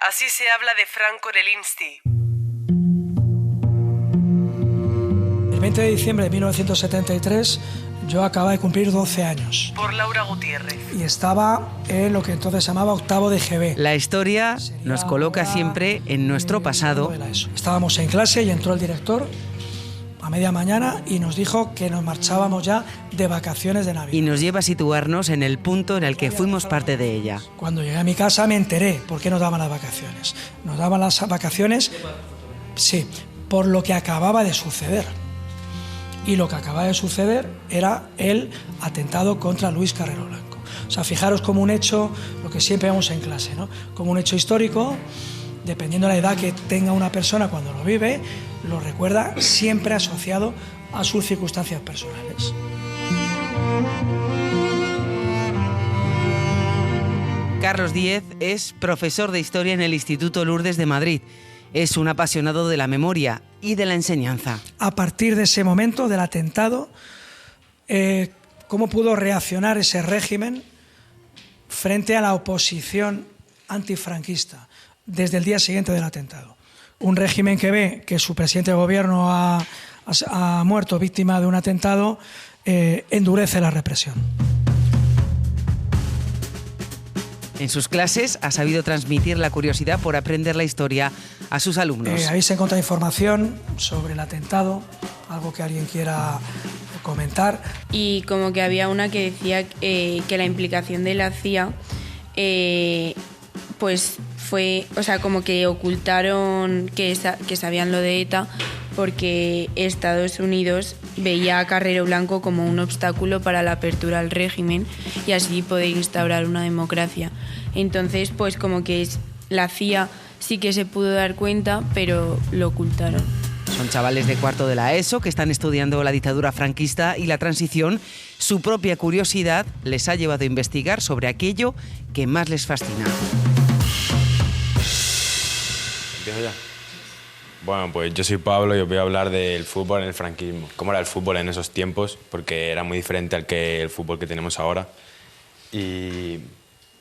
Así se habla de Franco en el Insti. El 20 de diciembre de 1973 yo acababa de cumplir 12 años. Por Laura Gutiérrez. Y estaba en lo que entonces se llamaba octavo de GB. La historia nos coloca siempre en nuestro pasado. Estábamos en clase y entró el director a media mañana y nos dijo que nos marchábamos ya de vacaciones de Navidad. Y nos lleva a situarnos en el punto en el que fuimos parte de ella. Cuando llegué a mi casa me enteré por qué nos daban las vacaciones. Nos daban las vacaciones, sí, por lo que acababa de suceder. Y lo que acababa de suceder era el atentado contra Luis Carrero Blanco. O sea, fijaros como un hecho, lo que siempre vemos en clase, ¿no? Como un hecho histórico, dependiendo de la edad que tenga una persona cuando lo vive, lo recuerda siempre asociado a sus circunstancias personales. Carlos Díez es profesor de Historia en el Instituto Lourdes de Madrid. Es un apasionado de la memoria y de la enseñanza. A partir de ese momento, del atentado, ¿cómo pudo reaccionar ese régimen frente a la oposición antifranquista desde el día siguiente del atentado? Un régimen que ve que su presidente de gobierno ha muerto víctima de un atentado, endurece la represión. En sus clases ha sabido transmitir la curiosidad por aprender la historia a sus alumnos. Ahí se encuentra información sobre el atentado, algo que alguien quiera comentar. Y como que había una que decía que la implicación de la CIA pues fue, o sea, como que ocultaron que sabían lo de ETA porque Estados Unidos veía a Carrero Blanco como un obstáculo para la apertura al régimen y así poder instaurar una democracia. Entonces, pues como que la CIA sí que se pudo dar cuenta, pero lo ocultaron. Son chavales de cuarto de la ESO que están estudiando la dictadura franquista y la transición. Su propia curiosidad les ha llevado a investigar sobre aquello que más les fascina. ¿Empiezo ya? Bueno, pues yo soy Pablo y os voy a hablar del fútbol en el franquismo. Cómo era el fútbol en esos tiempos, porque era muy diferente al que el fútbol que tenemos ahora. Y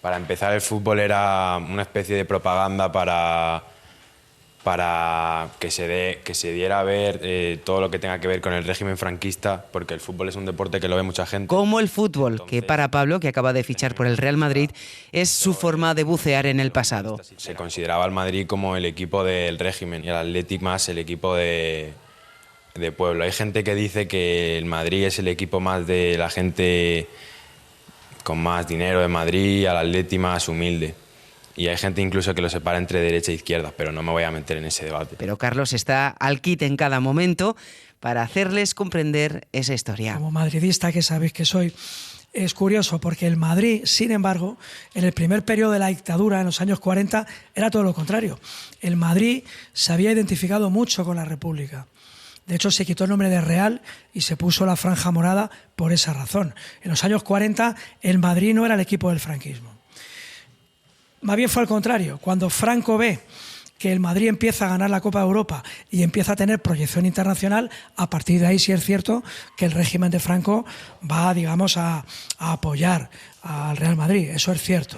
para empezar, el fútbol era una especie de propaganda para que se diera a ver todo lo que tenga que ver con el régimen franquista, porque el fútbol es un deporte que lo ve mucha gente. Como el fútbol, que para Pablo, que acaba de fichar por el Real Madrid, es su forma de bucear en el pasado. Se consideraba al Madrid como el equipo del régimen y el Athletic más el equipo de pueblo. Hay gente que dice que el Madrid es el equipo más de la gente con más dinero de Madrid, al Athletic más humilde. Y hay gente incluso que lo separa entre derecha e izquierda, pero no me voy a meter en ese debate. Pero Carlos está al quite en cada momento para hacerles comprender esa historia. Como madridista, que sabéis que soy, es curioso porque el Madrid, sin embargo, en el primer periodo de la dictadura, en los años 40, era todo lo contrario. El Madrid se había identificado mucho con la República. De hecho, se quitó el nombre de Real y se puso la franja morada por esa razón. En los años 40, el Madrid no era el equipo del franquismo. Más bien fue al contrario. Cuando Franco ve que el Madrid empieza a ganar la Copa de Europa y empieza a tener proyección internacional, a partir de ahí sí es cierto que el régimen de Franco va, digamos, a apoyar al Real Madrid. Eso es cierto.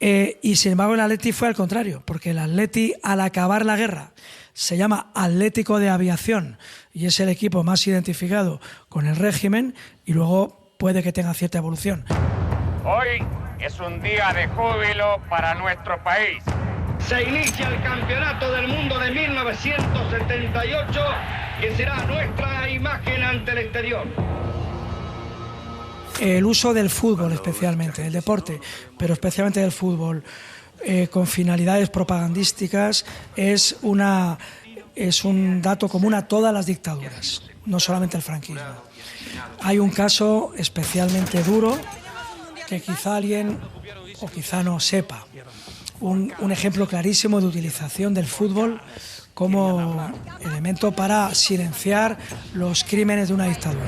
Y sin embargo el Atleti fue al contrario, porque el Atleti, al acabar la guerra, se llama Atlético de Aviación y es el equipo más identificado con el régimen y luego puede que tenga cierta evolución. Hoy es un día de júbilo para nuestro país. Se inicia el Campeonato del Mundo de 1978, que será nuestra imagen ante el exterior. El uso del fútbol especialmente, el deporte, pero especialmente del fútbol, con finalidades propagandísticas, es un dato común a todas las dictaduras, no solamente el franquismo. Hay un caso especialmente duro que quizá alguien o quizá no sepa. Un ejemplo clarísimo de utilización del fútbol como elemento para silenciar los crímenes de una dictadura.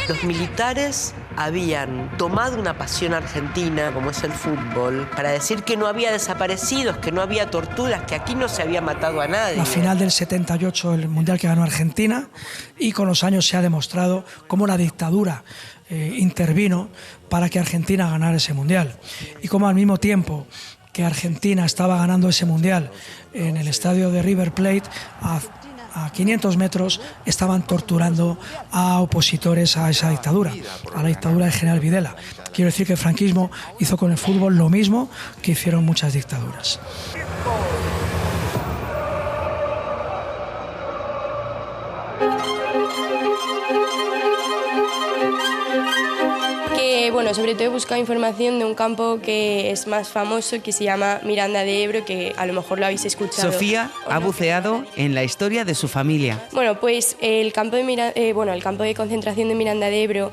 Los militares habían tomado una pasión argentina, como es el fútbol, para decir que no había desaparecidos, que no había torturas, que aquí no se había matado a nadie. La final del 78, el Mundial que ganó Argentina, y con los años se ha demostrado cómo la dictadura intervino para que Argentina ganara ese Mundial. Y cómo al mismo tiempo que Argentina estaba ganando ese mundial en el estadio de River Plate, a 500 metros estaban torturando a opositores a esa dictadura, a la dictadura del general Videla. Quiero decir que el franquismo hizo con el fútbol lo mismo que hicieron muchas dictaduras. Bueno, sobre todo he buscado información de un campo que es más famoso, que se llama Miranda de Ebro, que a lo mejor lo habéis escuchado. Sofía ha buceado en la historia de su familia. Bueno, pues el campo de concentración de Miranda de Ebro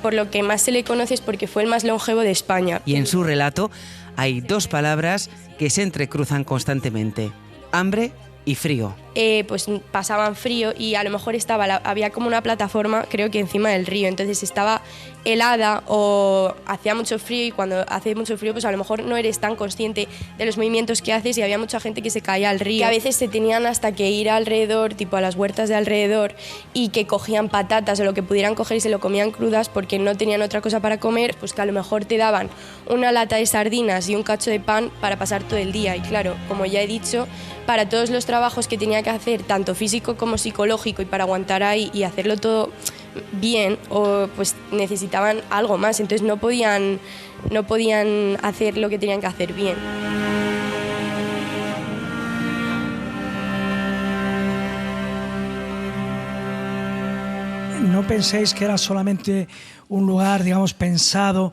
por lo que más se le conoce es porque fue el más longevo de España. Y en su relato hay dos palabras que se entrecruzan constantemente: hambre y frío. Pues pasaban frío y a lo mejor había como una plataforma, creo que encima del río, entonces estaba helada o hacía mucho frío, y cuando hace mucho frío pues a lo mejor no eres tan consciente de los movimientos que haces y había mucha gente que se caía al río. Que a veces se tenían hasta que ir alrededor, tipo a las huertas de alrededor, y que cogían patatas o lo que pudieran coger y se lo comían crudas porque no tenían otra cosa para comer, pues que a lo mejor te daban una lata de sardinas y un cacho de pan para pasar todo el día. Y claro, como ya he dicho, para todos los trabajos que tenía que hacer, tanto físico como psicológico, y para aguantar ahí y hacerlo todo bien, pues necesitaban algo más, entonces no podían hacer lo que tenían que hacer bien. No penséis que era solamente un lugar, digamos, pensado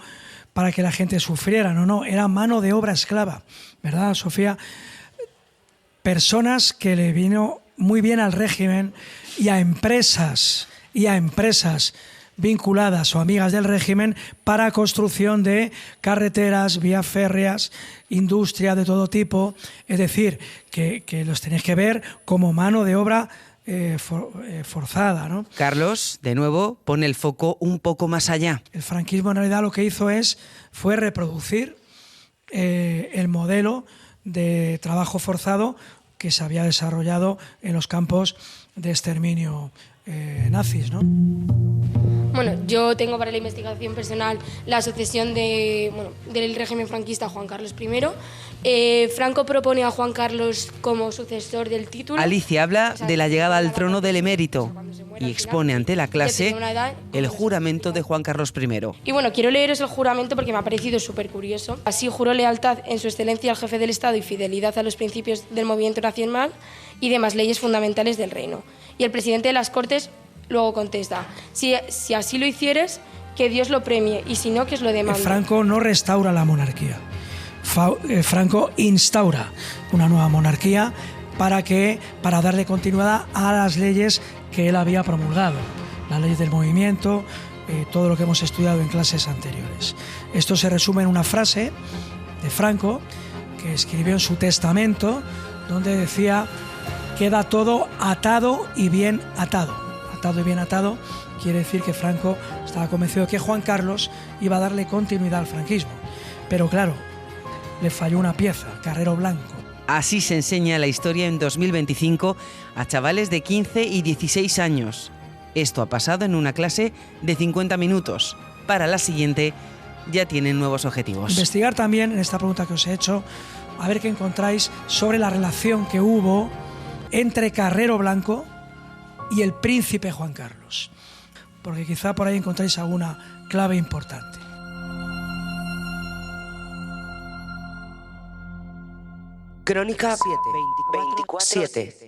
para que la gente sufriera, no, era mano de obra esclava, ¿verdad, Sofía? Personas que le vino muy bien al régimen y a empresas vinculadas o amigas del régimen para construcción de carreteras, vías férreas, industria de todo tipo. Es decir, que los tenéis que ver como mano de obra forzada, ¿no? Carlos, de nuevo, pone el foco un poco más allá. El franquismo en realidad lo que hizo fue reproducir el modelo de trabajo forzado que se había desarrollado en los campos de exterminio nazis, ¿no? Bueno, yo tengo para la investigación personal la sucesión del régimen franquista a Juan Carlos I. Franco propone a Juan Carlos como sucesor del título. Alicia habla de la llegada al trono del emérito y expone ante la clase el juramento de Juan Carlos I. Y bueno, quiero leeros el juramento porque me ha parecido súper curioso. Así juró lealtad en su excelencia al jefe del Estado y fidelidad a los principios del movimiento nacional y demás leyes fundamentales del reino. Y el presidente de las Cortes luego contesta: si así lo hicieres, que Dios lo premie, y si no, que os lo demande. Franco no restaura la monarquía. Franco instaura una nueva monarquía para darle continuidad a las leyes que él había promulgado, las leyes del movimiento, todo lo que hemos estudiado en clases anteriores. Esto se resume en una frase de Franco que escribió en su testamento, donde decía: queda todo atado y bien atado. Atado y bien atado quiere decir que Franco estaba convencido de que Juan Carlos iba a darle continuidad al franquismo. Pero claro, le falló una pieza, Carrero Blanco. Así se enseña la historia en 2025 a chavales de 15 y 16 años. Esto ha pasado en una clase de 50 minutos. Para la siguiente ya tienen nuevos objetivos. Investigar también, en esta pregunta que os he hecho, a ver qué encontráis sobre la relación que hubo entre Carrero Blanco y el príncipe Juan Carlos, porque quizá por ahí encontráis alguna clave importante. Crónica 7.